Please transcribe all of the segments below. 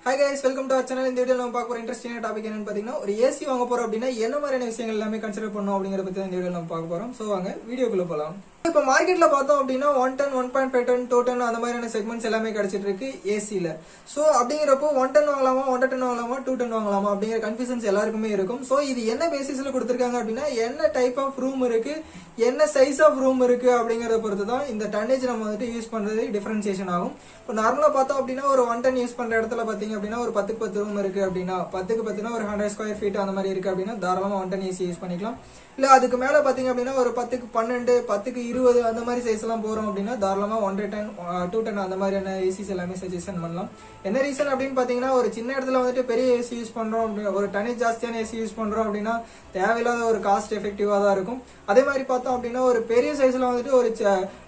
Hi guys, welcome to our channel. இந்த வீடியோல நம்ம பார்க்க போற இன்ட்ரஸ்டிங்கான டாபிக் என்னன்னு பாத்தீங்கன்னா ஒரு ஏசி வாங்க போறோம் அப்படினா என்ன மாதிரியான விஷயங்கள் எல்லாமே கன்சிடர் பண்ணனும் அப்படிங்கறத பத்தி இந்த வீடியோல நம்ம பார்க்க போறோம். சோ வாங்க வீடியோக்குள்ள போலாம். இப்போ மார்க்கெட்ல பார்த்தோம் அப்படினா 1 டன் 1.5 டன் 2 டன் அந்த மாதிரியான செக்மெண்ட்ஸ் எல்லாமே கிடைச்சிட்டு இருக்கு ஏசில. சோ அப்படிங்கறப்போ 1 டன் வாங்கலாமா 1 டன் வாங்கலாமா 2 டன் வாங்கலாமா அப்படிங்கிற கன்ஃபியூஷன்ஸ் எல்லாருக்குமே இருக்கும். சோ இது என்ன பேசிஸ்ல கொடுத்திருக்காங்க அப்படினா என்ன டைப் ஆஃப் ரூம் இருக்கு, என்ன சைஸ் ஆஃப் ரூம் இருக்கு அப்படிங்கறத பொறுத்து தான் இந்த டன்னேஜ் நம்ம வந்து யூஸ் பண்றது டிஃபரன்சியேஷன் ஆகும். இப்போ நார்மலா பார்த்தோம் அப்படினா ஒரு 1 டன் யூஸ் பண்ற இடத்துல பாத்தீங்க அப்படினா ஒரு 10க்கு 10 ரூம் இருக்கு அப்படினா 10க்கு 10னா ஒரு 100 ஸ்கொயர் ஃபீட் அந்த மாதிரி இருக்கு அப்படினா தாராளமா 1 டன் ஏசி யூஸ் பண்ணிக்கலாம். இல்ல அதுக்கு மேல பாத்தீங்க அப்படினா ஒரு 10க்கு 12 10க்கு 20 அந்த மாதிரி சைஸ் எல்லாம் போறோம் அப்படினா தாராளமா 1 டன் 2 டன் அந்த மாதிரியான ஏசிஸ் எல்லாமே சஜஷன் பண்ணலாம். என்ன ரீசன் அப்படின்னு பாத்தீங்கன்னா ஒரு சின்ன இடத்துல வந்துட்டு பெரிய ஏசி யூஸ் பண்றோம், ஒரு டனேஜ் ஜாஸ்தியான ஏசி யூஸ் பண்றோம் அப்படின்னா தேவையில்லாத ஒரு காஸ்ட் எஃபெக்டிவா தான் இருக்கும். அதே மாதிரி பார்த்தோம் அப்படின்னா ஒரு பெரிய சைஸ்ல வந்துட்டு ஒரு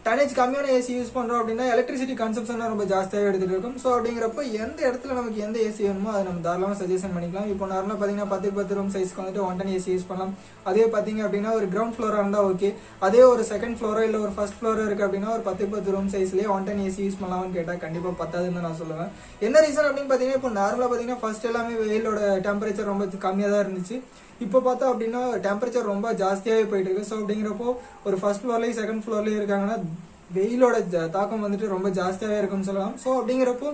டனேஜ் கம்மியான ஏசி யூஸ் பண்றோம் அப்படின்னா எலக்ட்ரிசிட்டி கன்சம்ஷன் ரொம்ப ஜாஸ்தியாவே எடுத்துட்டு இருக்கும். ஸோ அப்படிங்கிறப்ப எந்த இடத்துல நமக்கு எந்த ஏசி வேணுமோ அதை நம்ம தாராளமா சஜஷன் பண்ணிக்கலாம். இப்போ நார்மலா பாத்தீங்கன்னா 10க்கு 10 ரூம் சைஸ்க்கு வந்துட்டு 1 டன் ஏசி யூஸ் பண்ணலாம். அதே பாத்தீங்க அப்படின்னா ஒரு கிரவுண்ட் ஃப்ளோரா இருந்தா ஓகே, அதே ஒரு செகண்ட் ஃப்ளோரோ இல்ல ஒரு ஃபர்ஸ்ட் ஃப்ளோரோ இருக்கு அப்படின்னா ஒரு 10க்கு 10 ரூம் சைஸ்லயே 1 டன் ஏசி யூஸ் பண்ணலாம்னு கேட்டா கண்டிப்பா பத்தாதுன்னு நான் சொல்லுவேன். என்ன ரீசன் அப்படின்னு பாத்தீங்கன்னா இப்போ நார்மலா பாத்தீங்கன்னா ஃபர்ஸ்ட் எல்லாமே வெயிலோட டெம்பரேச்சர் ரொம்ப கம்மியா தான் இருந்துச்சு. இப்போ பார்த்தா அப்படின்னா டெம்பரேச்சர் ரொம்ப ஜாஸ்தியாவே போயிட்டு இருக்கு. ஸோ அப்படிங்கிறப்போ ஒரு ஃபர்ஸ்ட் ஃப்ளோர்லயும் செகண்ட் ஃப்ளோர்லயும் இருக்காங்கன்னா வெயிலோட தாக்கம் வந்துட்டு ரொம்ப ஜாஸ்தியாவே இருக்கும்னு சொல்லலாம். ஸோ அப்படிங்கிறப்போ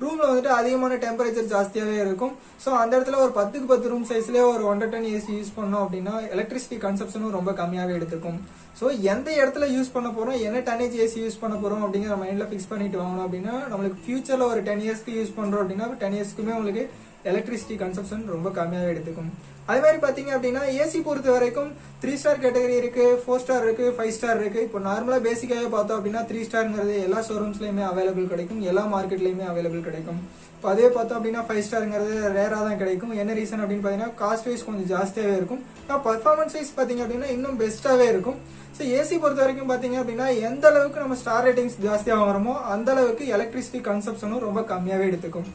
ரூம்ல வந்துட்டு அதிகமான டெம்பரேச்சர் ஜாஸ்தியாவே இருக்கும். ஸோ அந்த இடத்துல ஒரு 10க்கு 10 ரூம் சைஸ்லயே ஒரு 1 டன் ஏசி யூஸ் பண்ணோம் அப்படின்னா எலக்ட்ரிசிட்டி கன்சப்ஷனும் ரொம்ப கம்மியாவே எடுத்துக்கும். ஸோ எந்த இடத்துல யூஸ் பண்ண போறோம், என்ன டனேஜ் ஏசி யூஸ் பண்ண போறோம் அப்படிங்கிற மைண்ட்ல ஃபிக்ஸ் பண்ணிட்டு வாங்கணும் அப்படின்னா நம்மளுக்கு ஃபியூச்சர்ல ஒரு 10 இயர்ஸ்க்கு யூஸ் பண்றோம் அப்படின்னா 10 இயர்ஸ்க்குமே உங்களுக்கு எலக்ட்ரிசிட்டி கன்சப்ஷன் ரொம்ப கம்மியாவே எடுத்துக்கும். அதே மாதிரி பாத்தீங்க அப்படின்னா ஏசி பொறுத்த வரைக்கும் 3 ஸ்டார் கேட்டகரி இருக்கு, 4 ஸ்டார் இருக்கு, 5 ஸ்டார் இருக்கு. இப்போ நார்மலா பேசிக்காவே பார்த்தோம் அப்படின்னா 3 ஸ்டார்ங்கிறது எல்லா ஷோரூம்ஸ்லயுமே அவைலபிள் கிடைக்கும், எல்லா மார்க்கெட்லயுமே அவைலபிள் கிடைக்கும். இப்போ அதே பார்த்தோம் அப்படின்னா 5 ஸ்டார்ங்கிறது ரேரா தான் கிடைக்கும். என்ன ரீசன் அப்படின்னு பாத்தீங்கன்னா காஸ்ட் வைஸ் கொஞ்சம் ஜாஸ்தியாவே இருக்கும். பர்ஃபார்மன்ஸ் வைஸ் பாத்தீங்க அப்படின்னா இன்னும் பெஸ்டாவே இருக்கும். ஸோ ஏசி பொறுத்த வரைக்கும் பாத்தீங்க அப்படின்னா எந்த அளவுக்கு நம்ம ஸ்டார் ரேட்டிங்ஸ் ஜாஸ்தியா வாங்குறோமோ அந்த அளவுக்கு எலக்ட்ரிசிட்டி கன்சப்ஷனும் ரொம்ப கம்மியாவே எடுத்துக்கும்.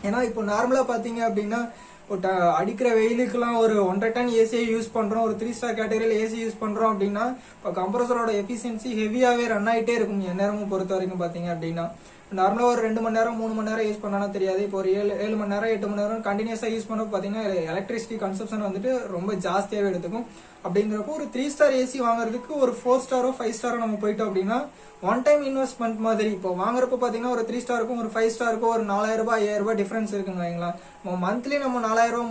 ஏன்னா இப்போ நார்மலா பாத்தீங்க அப்படின்னா அடிக்கிற வெயிலுக்குலாம் ஒரு 1.5 டன் ஏசியை யூஸ் பண்றோம், ஒரு 3 ஸ்டார் கேட்டகரியில ஏசி யூஸ் பண்றோம் அப்படின்னா இப்போ கம்ப்ரஸரோட எஃபிஷியன்சி ஹெவியாவே ரன் ஆயிட்டே இருக்கும் எந்நேரமும் பொறுத்த வரைக்கும் பாத்தீங்க அப்படின்னா. நார்மலா ஒரு 2 மணி நேரம் 3 மணி நேரம் யூஸ் பண்ணா தெரியாது. இப்போ ஒரு 7 மணி நேரம் 8 மணி நேரம் கண்டினியூஸா யூஸ் பண்ண பாத்தீங்கன்னா எலக்ட்ரிசிட்டி கன்சப்ஷன் வந்துட்டு ரொம்ப ஜாஸ்தியாவே எடுத்துக்கும். அப்படிங்கிறப்போ ஒரு 3 ஸ்டார் ஏசி வாங்குறதுக்கு ஒரு 4 ஸ்டாரோ 5 ஸ்டாரோ நம்ம போயிட்டோம் அப்படின்னா ஒன் டைம் இன்வெஸ்ட்மெண்ட் மாதிரி. இப்போ வாங்குறப்ப பாத்தீங்கன்னா ஒரு 3 ஸ்டாருக்கும் ஒரு 5 ஸ்டாருக்கும் ஒரு 4000 ரூபாய் 5000 ரூபாய் டிஃபரன்ஸ் இருக்குன்னு வைங்களேன். மந்த்லி நம்ம 4000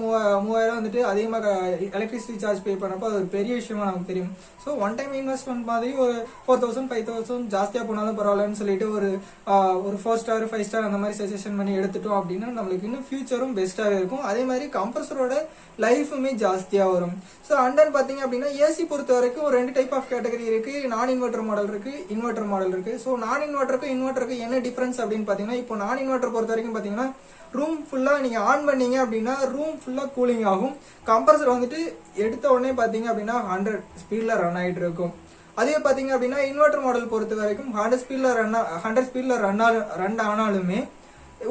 3000 வந்துட்டு அதிகமாக எலக்ட்ரிசிட்டி சார்ஜ் பே பண்ணப்போ அது ஒரு பெரிய விஷயமா நமக்கு தெரியும். ஸோ ஒன் டைம் இன்வெஸ்ட்மெண்ட் மாதிரி ஒரு 4000 5000 ஜாஸ்தியா போனாலும் பரவாயில்லன்னு சொல்லிட்டு ஒரு 4 ஸ்டார் 5 ஸ்டார் அந்த மாதிரி சஜஷன் பண்ணி எடுத்துட்டோம் அப்படின்னா நம்மளுக்கு இன்னும் ஃபியூச்சரும் பெஸ்டாவே இருக்கும். அதே மாதிரி கம்ப்ரஸரோட லைஃபுமே ஜாஸ்தியா வரும். ஸோ அண்ட் தென் பாத்தீங்க அப்படின்னா ஏசி பொறுத்த வரைக்கும் ஒரு 2 டைப் ஆஃப் கேட்டகரி இருக்கு. நான் இன்வெர்டர் மாடல் இருக்கு, இன்வெர்டர் மாடல் இருக்கு. ஸோ நான் இன்வெர்டருக்கு என்ன டிஃபரன்ஸ் அப்படின்னு பாத்தீங்கன்னா இப்போ நான் இன்வெர்டர் பொறுத்த வரைக்கும் பாத்தீங்கன்னா ரூம் ஃபுல்லா நீங்க ஆன் பண்ணீங்க அப்படின்னா ரூம் ஃபுல்லா கூலிங் ஆகும். கம்ப்ரஸர் வந்துட்டு எடுத்த உடனே பாத்தீங்க அப்படின்னா 100 ஸ்பீட்ல ரன் ஆயிட்டு இருக்கும். அதே பாத்தீங்க அப்படின்னா இன்வெர்டர் மாடல் பொறுத்த வரைக்கும் 100 ஸ்பீட்ல ரன் ஆனாலுமே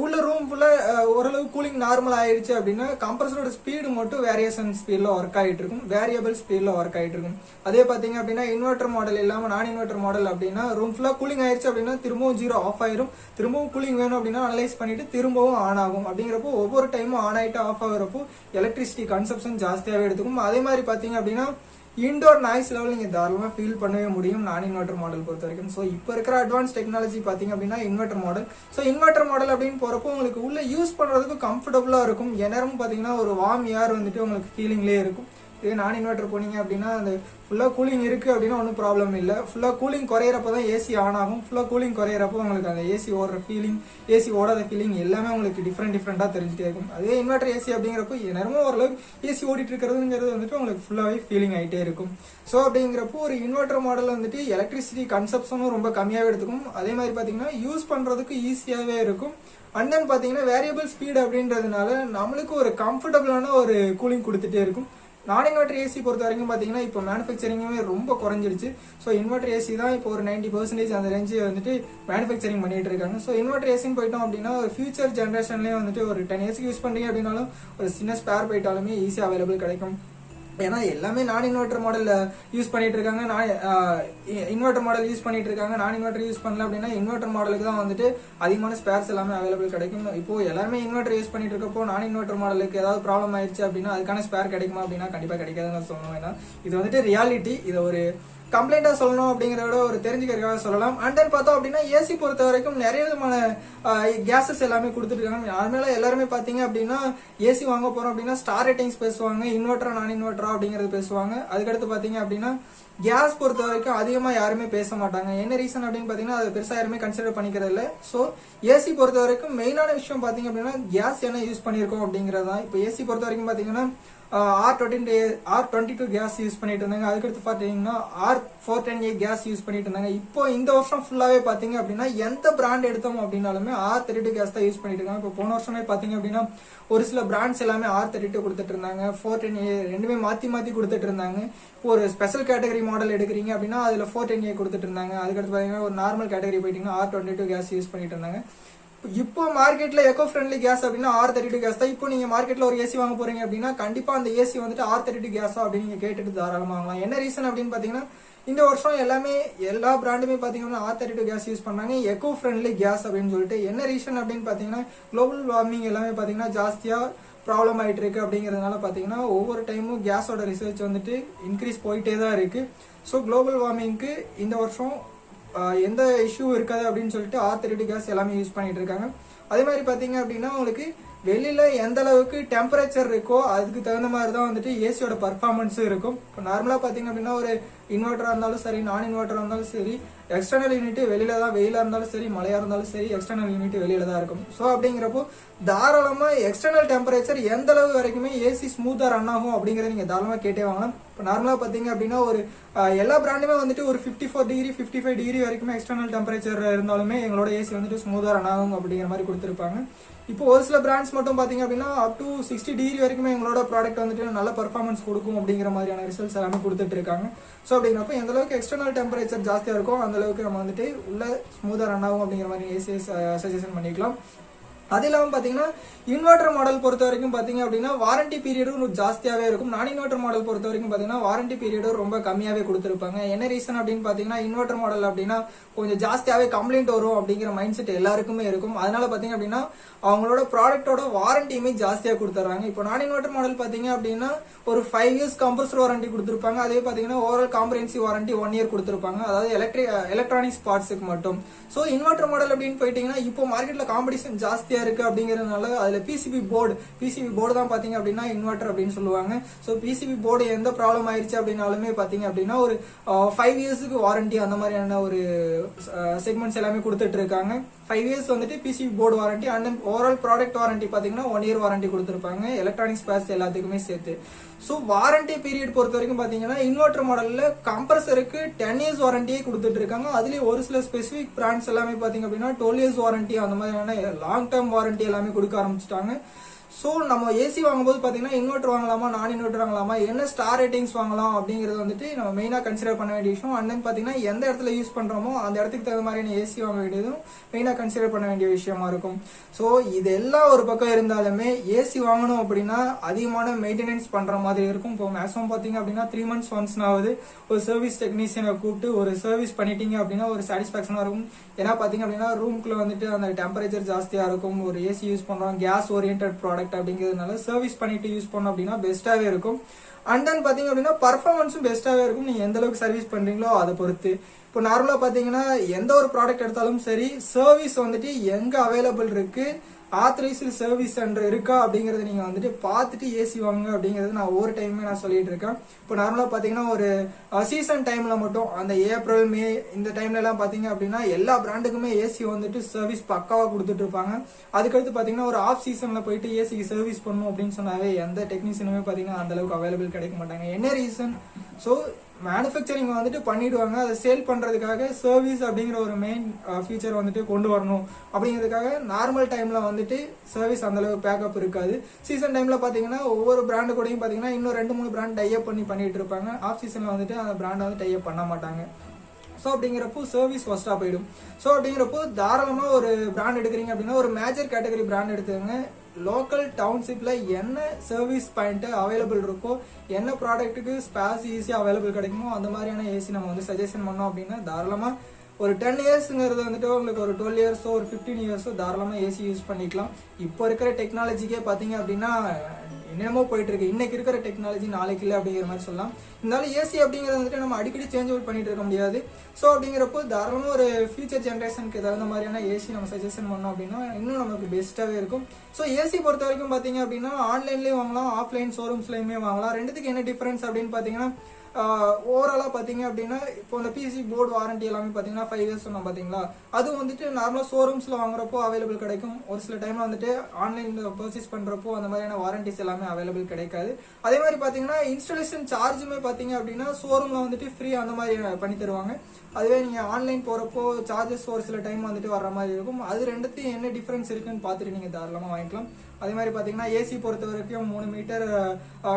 உள்ள ரூம் ஃபுல்லா ஓரளவு கூலிங் நார்மல் ஆயிடுச்சு அப்படின்னா கம்ப்ரஸரோட ஸ்பீடு மட்டும் வேரியேஷன் ஸ்பீட்ல ஒர்க் ஆயிட்டு இருக்கும், வேரியபிள் ஸ்பீட்ல ஒர்க் ஆயிட்டு இருக்கும். அதே பாத்தீங்க அப்படின்னா இன்வெர்டர் மாடல் இல்லாம நான் இன்வெர்டர் மாடல் அப்படின்னா ரூம் ஃபுல்லா கூலிங் ஆயிடுச்சு அப்படின்னா திரும்பவும் 0 ஆஃப் ஆயிரும், திரும்பவும் கூலிங் வேணும் அப்படின்னா அனலைஸ் பண்ணிட்டு திரும்பவும் ஆன் ஆகும். அப்படிங்கிறப்போ ஒவ்வொரு டைமும் ஆன் ஆயிட்டு ஆஃப் ஆகுறப்போ எலக்ட்ரிசிட்டி கன்சப்ஷன் ஜாஸ்தியாவே எடுத்துக்கும். அதே மாதிரி பாத்தீங்க அப்படின்னா இன்டோர் நாய்ஸ் லெவல் நீங்க தாராளமா ஃபீல் பண்ணவே முடியும் நான் இன்வெர்டர் மாடல் பொறுத்த வரைக்கும். ஸோ இப்போ இருக்கிற அட்வான்ஸ் டெக்னாலஜி பாத்தீங்க அப்படின்னா inverter model. So inverter model அப்படின்னு போறப்போ உங்களுக்கு உள்ள யூஸ் பண்றதுக்கு கம்ஃபர்டபுளா இருக்கும். எந்நேரமும் பாத்தீங்கன்னா ஒரு வார்ம் ஏர் வந்துட்டு உங்களுக்கு ஃபீலிங்லேயே இருக்கும். இதே நான் இன்வெர்டர் போனீங்க அப்படின்னா அந்த ஃபுல்லா கூலிங் இருக்கு அப்படின்னா ஒன்றும் ப்ராப்ளம் இல்லை. ஃபுல்லா கூலிங் குறையிறப்ப தான் ஏசி ஆன் ஆகும். ஃபுல்லா கூலிங் குறையிறப்போ உங்களுக்கு அந்த ஏசி ஓடுற ஃபீலிங், ஏசி ஓடாத ஃபீலிங் எல்லாமே உங்களுக்கு டிஃப்ரெண்டா தெரிஞ்சுட்டே இருக்கும். அதே இன்வெர்டர் ஏசி அப்படிங்கிறப்போ நேரமும் ஓரளவுக்கு ஏசி ஓடிட்டு இருக்கிறதுங்கிறது வந்துட்டு உங்களுக்கு ஃபுல்லாவே ஃபீலிங் ஆகிட்டே இருக்கும். ஸோ அப்படிங்கிறப்போ ஒரு இன்வெர்டர் மாடல் வந்துட்டு எலக்ட்ரிசிட்டி கன்சப்ஷனும் ரொம்ப கம்மியாவே எடுத்துக்கும். அதே மாதிரி பாத்தீங்கன்னா யூஸ் பண்றதுக்கு ஈஸியாவே இருக்கும். அண்ட் தென் பாத்தீங்கன்னா வேரியபிள் ஸ்பீட் அப்படின்றதுனால நம்மளுக்கு ஒரு கம்ஃபர்டபுளான ஒரு கூலிங் கொடுத்துட்டே இருக்கும். நான் இன்வெர்டர் ஏசி பொறுத்த வரைக்கும் பாத்தீங்கன்னா இப்போ மேனுஃபேக்சரிங்குமே ரொம்ப குறைஞ்சிருச்சு. ஸோ இன்வெர்டர் ஏசி தான் இப்போ ஒரு 90% அந்த ரேஞ்சு வந்துட்டு மேனுஃபேக்சரிங் பண்ணிட்டு இருக்காங்க. ஸோ இன்வெர்டர் ஏசின்னு போயிட்டோம் அப்படின்னா ஒரு ஃபியூச்சர் ஜென்ரேஷன்லேயே வந்துட்டு ஒரு 10 இயர்ஸ்க்கு யூஸ் பண்ணீங்க அப்படின்னாலும் ஒரு சின்ன ஸ்பேர் போயிட்டாலுமே ஈஸியாக அவைலபிள் கிடைக்கும். ஏன்னா எல்லாமே நான் இன்வெர்டர் மாடல் யூஸ் பண்ணிட்டு இருக்காங்க, இன்வெர்டர் மாடல் யூஸ் பண்ணிட்டு இருக்காங்க. நான் இன்வெர்டர் யூஸ் பண்ணல அப்படின்னா இன்வெர்டர் மாடலுக்கு தான் வந்துட்டு அதிகமான ஸ்பேர்ஸ் எல்லாமே அவைலபிள் கிடைக்கும். இப்போ எல்லாருமே இன்வெர்டர் யூஸ் பண்ணிட்டு இருக்கப்போ நான் இன்வெர்டர் மாடலுக்கு ஏதாவது ப்ராப்ளம் ஆயிடுச்சு அப்படின்னா அதுக்கான ஸ்பேர் கிடைக்குமா அப்படின்னா கண்டிப்பா கிடைக்காதுன்னு சொல்லணும். ஏன்னா இது வந்துட்டு ரியாலிட்டி, இதை ஒரு கம்ப்ளைண்டா சொல்லணும் அப்படிங்கறத ஒரு தெரிஞ்சுக்கிறதுக்காக சொல்லலாம். அண்ட் தென் பார்த்தோம் அப்படின்னா ஏசி பொறுத்த வரைக்கும் நிறைய விதமான கேசஸ் எல்லாமே கொடுத்துட்டு இருக்காங்க. அதனால எல்லாருமே பாத்தீங்க அப்படின்னா ஏசி வாங்க போறோம் அப்படின்னா ஸ்டார் ரேட்டிங்ஸ் பேசுவாங்க, இன்வெர்டரா நான் இன்வெர்டரா அப்படிங்கறது பேசுவாங்க. அதுக்கடுத்து பாத்தீங்க அப்படின்னா கேஸ் பொறுத்த வரைக்கும் அதிகமா யாருமே பேச மாட்டாங்க. என்ன ரீசன் அப்படின்னு பாத்தீங்கன்னா அது பெருசா யாருமே கன்சிடர் பண்ணிக்கிறது இல்ல. சோ ஏசி பொறுத்த வரைக்கும் மெயினான விஷயம் பாத்தீங்க அப்படின்னா கேஸ் என்ன யூஸ் பண்ணிருக்கோம் அப்படிங்கறதான். இப்போ ஏசி பொறுத்த வரைக்கும் பாத்தீங்கன்னா R22 கேஸ் யூஸ் பண்ணிட்டு இருந்தாங்க. அதுக்கடுத்து பாத்தீங்கன்னா R410A கேஸ் யூஸ் பண்ணிட்டு இருந்தாங்க. இப்போ இந்த வருஷம் ஃபுல்லாவே பாத்தீங்க அப்படின்னா எந்த பிராண்ட் எடுத்தோம் அப்படின்னாலுமே R32 கேஸ் தான் யூஸ் பண்ணிட்டு இருக்காங்க. இப்போ போன வருஷமே பாத்தீங்க அப்படின்னா ஒரு சில பிராண்ட்ஸ் எல்லாமே R32 கொடுத்துட்டு இருந்தாங்க, 410A ரெண்டுமே மாத்தி மாத்தி கொடுத்துட்டு இருந்தாங்க. இப்போ ஒரு ஸ்பெஷல் கேட்டகரி மாடல் எடுக்கிறீங்க அப்படின்னா அதுல 410A கொடுத்துட்டு இருந்தாங்க. அதுக்கடுத்து பாத்தீங்கன்னா ஒரு நார்மல் கேட்டகரி போயிட்டீங்கன்னா R22 கேஸ் யூஸ் பண்ணிட்டு இருந்தாங்க. இப்போ மார்க்கெட்ல எக்கோ ஃப்ரெண்ட்லி கேஸ் அப்படின்னா R32 கேஸ் தான். இப்போ நீங்க மார்க்கெட்ல ஒரு ஏசி வாங்க போறீங்க அப்படின்னா கண்டிப்பா அந்த ஏசி வந்துட்டு R32 கேஸா அப்படின்னு நீங்க கேட்டுட்டு தாராளமா வாங்கலாம். என்ன ரீசன் அப்படின்னு பாத்தீங்கன்னா இந்த வருஷம் எல்லா பிராண்டுமே பாத்தீங்கன்னா R32 கேஸ் யூஸ் பண்ணாங்க, எக்கோ ஃப்ரெண்ட்லி கேஸ் அப்படின்னு சொல்லிட்டு. என்ன ரீசன் அப்படின்னு பாத்தீங்கன்னா குளோபல் வார்மிங் எல்லாமே பாத்தீங்கன்னா ஜாஸ்தியா ப்ராப்ளம் ஆயிட்டு இருக்கு. அப்படிங்கறதுனால பாத்தீங்கன்னா ஒவ்வொரு டைமும் கேஸோட ரிசர்ச் வந்துட்டு இன்க்ரீஸ் போயிட்டே தான் இருக்கு. ஸோ குளோபல் வார்மிங்க்கு இந்த வருஷம் எந்த இஷ்யூ இருக்காது அப்படின்னு சொல்லிட்டு R32 கேஸ் எல்லாமே யூஸ் பண்ணிட்டு இருக்காங்க. அதே மாதிரி பாத்தீங்க அப்படின்னா உங்களுக்கு வெளியில எந்த அளவுக்கு டெம்பரேச்சர் இருக்கோ அதுக்கு தகுந்த மாதிரி தான் வந்துட்டு ஏசியோட பர்ஃபார்மன்ஸ் இருக்கும். இப்போ நார்மலா பாத்தீங்க அப்படின்னா ஒரு இன்வெர்டரா இருந்தாலும் சரி, நான் இன்வெர்டரா இருந்தாலும் சரி, எக்ஸ்டர்னல் யூனிட் வெளியில தான், வெயிலா இருந்தாலும் சரி மழையா இருந்தாலும் சரி எக்ஸ்டர்னல் யூனிட் வெளியில தான் இருக்கும். ஸோ அப்படிங்கிறப்போ தாராளமா எக்ஸ்டர்னல் டெம்பரேச்சர் எந்த அளவு வரைக்குமே ஏசி ஸ்மூத்தா ரன் ஆகும் அப்படிங்கறத நீங்க தாராளமா கேட்டே வாங்கலாம். இப்போ நார்மலா பாத்தீங்க அப்படின்னா ஒரு எல்லா பிராண்டுமே வந்துட்டு ஒரு 54 டிகிரி 55 டிகிரி வரைக்குமே எக்ஸ்டர்னல் டெம்பரேச்சர் இருந்தாலுமே எங்களோட ஏசி வந்துட்டு ஸ்மூத்தா ரன் ஆகும் அப்படிங்கிற மாதிரி கொடுத்துருப்பாங்க. இப்போ ஒரு சில பிராண்ட்ஸ் மட்டும் பாத்தீங்க அப்படின்னா அப் டு 60 டிகிரி வரைக்குமே எங்களோட ப்ராடக்ட் வந்துட்டு நல்ல பர்ஃபார்மன்ஸ் கொடுக்கும் அப்படிங்கிற மாதிரியான ரிசல்ட்ஸ் எல்லாமே கொடுத்துட்டு இருக்காங்க. ஸோ அப்படிங்கிறப்ப எந்த அளவுக்கு எக்ஸ்டர்னல் டெம்பரேச்சர் ஜாஸ்தியா இருக்கும் அந்த அளவுக்கு நம்ம வந்துட்டு உள்ள ஸ்மூத்தா ரன் ஆகும் அப்படிங்கிற மாதிரி ஏசி சஜஷன் பண்ணிக்கலாம். அது இல்லாம பாத்தீங்கன்னா இன்வெர்டர் மாடல் பொறுத்த வரைக்கும் பாத்தீங்க அப்படின்னா வாரண்டி பீரியடும் ஜாஸ்தியாவே இருக்கும். நான் இன்வெர்டர் மாடல் பொறுத்த வரைக்கும் பாத்தீங்கன்னா வாரண்டி பீரியடும் ரொம்ப கம்மியாவே கொடுத்திருப்பாங்க. என்ன ரீசன் அப்படின்னு பாத்தீங்கன்னா இன்வெர்டர் மாடல் அப்படின்னா கொஞ்சம் ஜாஸ்தியாவே கம்ப்ளைண்ட் வரும் அப்படிங்கிற மைண்ட் செட் எல்லாருக்குமே இருக்கும். அதனால பாத்தீங்க அப்படின்னா அவங்களோட ப்ராடக்டோட வாரண்டியுமே ஜாஸ்தியா கொடுத்துறாங்க. இப்போ நான் இன்வெர்டர் மாடல் பாத்தீங்க அப்படின்னா ஒரு 5 இயர்ஸ் கம்பல்சரி வாரண்டி கொடுத்திருப்பாங்க. அதே பாத்தீங்கன்னா ஓவரால் காம்ப்ரிஹென்சிவ் வாரண்டி 1 இயர் கொடுத்திருப்பாங்க, அதாவது எலக்ட்ரானிக்ஸ் பார்ட்ஸுக்கு மட்டும். சோ இன்வெர்டர் மாடல் அப்படின்னு போயிட்டீங்கன்னா இப்போ மார்க்கெட்ல காம்படிஷன் ஜாஸ்தியா இருக்கு அப்படிங்கறதுனால அதுல பிசிபி போர்டு தான் பாத்தீங்க அப்படின்னா இன்வெர்டர் அப்படின்னு சொல்லுவாங்க. சோ பிசிபி போர்டு எந்த ப்ராப்ளம் ஆயிருச்சு அப்படின்னாலுமே பாத்தீங்க அப்படின்னா ஒரு 5 இயர்ஸ்க்கு வாரண்டி அந்த மாதிரியான ஒரு செக்மெண்ட்ஸ் எல்லாமே கொடுத்துட்டு இருக்காங்க. 5 இயர்ஸ் வந்துட்டு PCB board warranty and then overall product warranty பாத்தீங்கன்னா 1 இயர் வாரண்டி கொடுத்திருப்பாங்க எலக்ட்ரானிக்ஸ் ஸ்பேர்ஸ் எல்லாத்துக்குமே சேர்த்து. சோ வாரண்டி பீரியட் பொறுத்த வரைக்கும் பாத்தீங்கன்னா இன்வெர்டர் மாடல்ல கம்ப்ரஸருக்கு 10 இயர்ஸ் வாரண்டியே கொடுத்துட்டு இருக்காங்க. அதுலயே ஒரு சில ஸ்பெசிபிக் பிராண்ட்ஸ் எல்லாமே பாத்தீங்க அப்படின்னா 12 இயர்ஸ் வாரண்டி அந்த மாதிரியான லாங் டேர்ம் வாரண்டி எல்லாமே கொடுக்க ஆரம்பிச்சிட்டாங்க. சோ நம்ம ஏசி வாங்கும்போது பாத்தீங்கன்னா இன்வெர்டர் வாங்கலாமா நான் இன்வெர்டர் வாங்கலாமா, என்ன ஸ்டார் ரேட்டிங்ஸ் வாங்கலாம் அப்படிங்கறது வந்துட்டு நம்ம மெயினா கன்சிடர் பண்ண வேண்டிய விஷயம். அண்ட் தென் பாத்தீங்கன்னா எந்த இடத்துல யூஸ் பண்றோமோ அந்த இடத்துக்கு தகுந்த மாதிரியான ஏசி வாங்க வேண்டியதும் மெயினா கன்சிடர் பண்ண வேண்டிய விஷயமா இருக்கும். சோ இதெல்லாம் ஒரு பக்கம் இருந்தாலுமே ஏசி வாங்கணும் அப்படின்னா அதிகமான மெயின்டெனன்ஸ் பண்ற மாதிரி இருக்கும். இப்போ மேக்ஸிமம் பாத்தீங்க அப்படின்னா 3 months ஒன்ஸ்னாவது ஒரு சர்வீஸ் டெக்னீஷியனை கூப்பிட்டு ஒரு சர்வீஸ் பண்ணிட்டீங்க அப்படின்னா ஒரு சாட்டிஸ்பாக்சனா இருக்கும். ஏன்னா பாத்தீங்க அப்படின்னா ரூம்குள்ள வந்துட்டு அந்த டெம்பரேச்சர் ஜாஸ்தியா இருக்கும், ஒரு ஏசி யூஸ் பண்றோம், கேஸ் ஓரியன்டட் ப்ராடக்ட் அப்படிங்கிறதுனால சர்வீஸ் பண்ணிட்டு யூஸ் பண்ணோம் அப்படின்னா பெஸ்டாவே இருக்கும். அண்ட் தென் பாத்தீங்க அப்படின்னா பர்ஃபார்மன்ஸும் பெஸ்டாவே இருக்கும். நீங்க எந்த அளவுக்கு சர்வீஸ் பண்றீங்களோ அதை பொறுத்து. இப்போ நார்மலா பாத்தீங்கன்னா எந்த ஒரு ப்ராடக்ட் எடுத்தாலும் சரி சர்வீஸ் வந்துட்டு எங்க அவைலபிள் இருக்கு, ஆத்தரைஸ்டு சர்வீஸ் சென்டர் இருக்கா அப்படிங்கறத நீங்க வந்துட்டு பார்த்துட்டு ஏசி வாங்க அப்படிங்கறது நான் ஒவ்வொரு டைமுமே நான் சொல்லிட்டு இருக்கேன். இப்போ நார்மலா பாத்தீங்கன்னா ஒரு சீசன் டைம்ல மட்டும் அந்த ஏப்ரல் மே இந்த டைம்ல எல்லாம் பாத்தீங்க அப்படின்னா எல்லா பிராண்டுக்குமே ஏசி வந்துட்டு சர்வீஸ் பக்காவா கொடுத்துட்டு இருப்பாங்க. அதுக்கடுத்து பாத்தீங்கன்னா ஒரு ஆஃப் சீசன்ல போயிட்டு ஏசிக்கு சர்வீஸ் பண்ணும் அப்படின்னு சொன்னாவே எந்த டெக்னீஷியனுமே பாத்தீங்கன்னா அந்த அளவுக்கு அவைலபிள் கிடைக்க மாட்டாங்க. என்ன ரீசன்? சோ மேனுஃபேக்சரிங் வந்துட்டு பண்ணிடுவாங்க, அதை சேல் பண்றதுக்காக சர்வீஸ் அப்படிங்கிற ஒரு மெயின் ஃபீச்சர் வந்துட்டு கொண்டு வரணும் அப்படிங்கிறதுக்காக நார்மல் டைம்ல வந்துட்டு சர்வீஸ் அந்த அளவுக்கு பேக்கப் இருக்காது. சீசன் டைம்ல பாத்தீங்கன்னா ஒவ்வொரு பிராண்டு கூடயும் பாத்தீங்கன்னா இன்னும் 2-3 பிராண்ட் டைப் பண்ணிட்டு இருப்பாங்க. ஆஃப் சீசன்ல வந்துட்டு அந்த பிராண்ட் வந்து டைப் பண்ண மாட்டாங்க. ஸோ அப்படிங்கிறப்போ சர்வீஸ் ஃபர்ஸ்டா போயிடும். ஸோ அப்படிங்கிறப்போ தாராளமா ஒரு பிராண்ட் எடுக்கிறீங்க அப்படின்னா ஒரு மேஜர் கேட்டகரி பிராண்ட் எடுத்துங்க. லோக்கல் டவுன்ஷிப்ல என்ன சர்வீஸ் பாயிண்ட் அவைலபிள் இருக்கோ, என்ன ப்ராடக்ட்டுக்கு ஸ்பேஸ் ஈஸியா அவைலபிள் கிடைக்குமோ அந்த மாதிரியான ஏசி நம்ம வந்து சஜஷன் பண்ணோம் அப்படின்னா தாராளமா ஒரு 10 இயர்ஸ்ங்கிறது வந்துட்டு உங்களுக்கு ஒரு 12 இயர்ஸோ ஒரு 15 இயர்ஸோ தாராளமா ஏசி யூஸ் பண்ணிக்கலாம். இப்போ இருக்கிற டெக்னாலஜிக்கே பாத்தீங்க அப்படின்னா என்னமோ போயிட்டு இருக்கு. இன்னைக்கு இருக்கிற டெக்னாலஜி நாளைக்கு இல்லை அப்படிங்கிற மாதிரி சொல்லலாம். இருந்தாலும் ஏசி அப்படிங்கிறது வந்துட்டு நம்ம அடிக்கடி சேஞ்ச் அவுட் பண்ணிட்டு இருக்க முடியாது. ஸோ அப்படிங்கிறப்போ தாராளமா ஒரு ஃபியூச்சர் ஜென்ரேஷனுக்கு தகுந்த மாதிரியான ஏசி நம்ம சஜஷன் பண்ணோம் அப்படின்னா இன்னும் நமக்கு பெஸ்ட்டாவே இருக்கும். ஸோ ஏசி பொறுத்த வரைக்கும் பாத்தீங்க அப்படின்னா ஆன்லைன்லயும் வாங்கலாம், ஆஃப்லைன் ஷோரூம்ஸ்லயுமே வாங்கலாம். ரெண்டுத்துக்கு என்ன டிஃபரன்ஸ் அப்படின்னு பாத்தீங்கன்னா ஓவராலா பாத்தீங்க அப்படின்னா இப்போ இந்த பிசி போர்டு வாரண்டி எல்லாமே பாத்தீங்கன்னா 5 இயர்ஸ் சொன்னோம் பாத்தீங்களா, அது வந்துட்டு நார்மலா ஷோரூம்ஸ்ல வாங்குறப்போ அவைலபிள் கிடைக்கும். ஒரு சில டைம்ல வந்துட்டு ஆன்லைன்ல பர்ச்சேஸ் பண்றப்போ அந்த மாதிரியான வாரண்டிஸ் எல்லாமே அவைலபிள் கிடைக்காது. அதே மாதிரி பாத்தீங்கன்னா இன்ஸ்டாலேஷன் சார்ஜுமே பாத்தீங்க அப்படின்னா ஷோரூம்ல வந்துட்டு ஃப்ரீ அந்த மாதிரி பண்ணி தருவாங்க. அதுவே நீங்க ஆன்லைன் போறப்போ சார்ஜஸ் ஒரு சில டைம் வந்துட்டு வர்ற மாதிரி இருக்கும். அது ரெண்டுத்தையும் என்ன டிஃபரன்ஸ் இருக்குன்னு பாத்துட்டு நீங்க தாராளமா வாங்கிக்கலாம். அதே மாதிரி பாத்தீங்கன்னா ஏசி பொறுத்த வரைக்கும் 3 மீட்டர்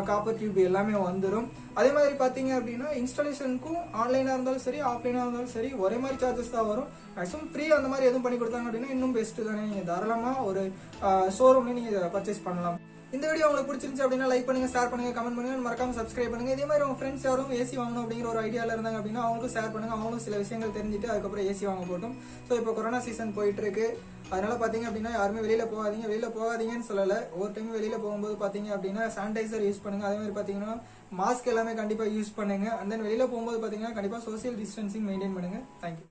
காப்பர் டியூப் எல்லாமே வந்துடும். அதே மாதிரி பாத்தீங்க அப்படின்னா இன்ஸ்டாலேஷனுக்கும் ஆன்லைனா இருந்தாலும் சரி ஆஃப்லைனா இருந்தாலும் சரி ஒரே மாதிரி சார்ஜஸ் தான் வரும். மேக்ஸிமம் ஃப்ரீ அந்த மாதிரி எதுவும் பண்ணி கொடுத்தாங்க அப்படின்னா இன்னும் பெஸ்ட் தானே. நீங்க தாராளமா ஒரு ஷோரூம்ல நீங்க பர்ச்சேஸ் பண்ணலாம். இந்த வீடியோ உங்களுக்கு பிடிச்சிருந்துச்சு அப்படின்னா லைக் பண்ணுங்க, ஷேர் பண்ணுங்க, கமெண்ட் பண்ணுங்க, மறக்காம சப்ஸ்கிரைப் பண்ணுங்க. இதே மாதிரி உங்க ஃப்ரெண்ட்ஸ் யாரும் ஏசி வாங்கணும் அப்படிங்கிற ஒரு ஐடியால இருந்தாங்க அப்படின்னா அவங்களுக்கும் ஷேர் பண்ணுங்க. அவங்களும் சில விஷயங்கள் தெரிஞ்சுட்டு அதுக்கப்புறம் ஏசி வாங்க போட்டோம். ஸோ இப்போ கொரோனா சீசன் போயிட்டு இருக்கு. அதனால பாத்தீங்க அப்படின்னா யாருமே வெளியில போகாதீங்கன்னு சொல்லல. ஒவ்வொரு டைம் வெளியில போகும்போது பாத்தீங்க அப்படின்னா சானிடைசர் யூஸ் பண்ணுங்க. அதே மாதிரி பாத்தீங்கன்னா மாஸ்க் எல்லாமே கண்டிப்பா யூஸ் பண்ணுங்க. அந்த வெளியில போகும்போது பாத்தீங்கன்னா கண்டிப்பா சோசியல் டிஸ்டன்சிங் மெயின்டைன் பண்ணுங்க. தேங்க்யூ.